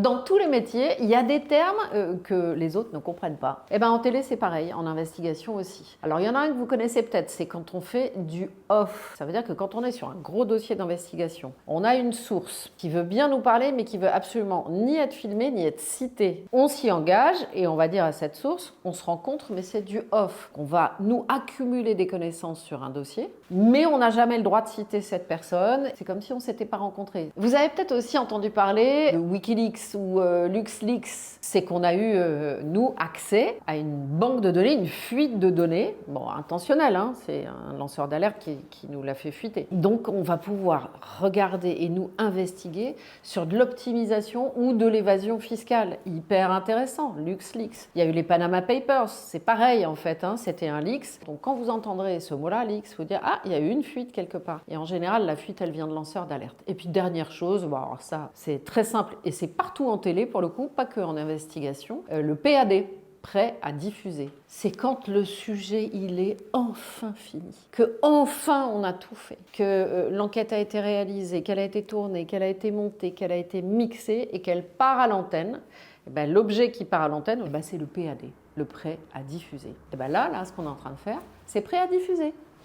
Dans tous les métiers, il y a des termes que les autres ne comprennent pas. Et bien en télé, c'est pareil, en investigation aussi. Alors il y en a un que vous connaissez peut-être, c'est quand on fait du off. Ça veut dire que quand on est sur un gros dossier d'investigation, on a une source qui veut bien nous parler, mais qui veut absolument ni être filmée, ni être citée. On s'y engage et on va dire à cette source, on se rencontre, mais c'est du off. On va nous accumuler des connaissances sur un dossier, mais on n'a jamais le droit de citer cette personne. C'est comme si on ne s'était pas rencontrés. Vous avez peut-être aussi entendu parler de Wikileaks ou LuxLeaks. C'est qu'on a eu, nous, accès à une banque de données, une fuite de données, bon, intentionnelle, hein, c'est un lanceur d'alerte qui nous l'a fait fuiter. Donc on va pouvoir regarder et nous investiguer sur de l'optimisation ou de l'évasion fiscale. Hyper intéressant, LuxLeaks. Il y a eu les Panama Papers, c'est pareil en fait, hein, c'était un leaks. Donc quand vous entendrez ce mot-là, leaks, vous dire ah, il y a eu une fuite quelque part. Et en général, la fuite, elle vient de lanceurs d'alerte. Et puis dernière chose, bon, alors ça, c'est très simple et c'est partout en télé pour le coup, pas que en investigation, le PAD. Prêt à diffuser. C'est quand le sujet il est enfin fini, que enfin on a tout fait, que l'enquête a été réalisée, qu'elle a été tournée, qu'elle a été montée, qu'elle a été mixée et qu'elle part à l'antenne. Et ben, l'objet qui part à l'antenne, ben, c'est le PAD, le prêt à diffuser. Et ben là, ce qu'on est en train de faire, c'est prêt à diffuser.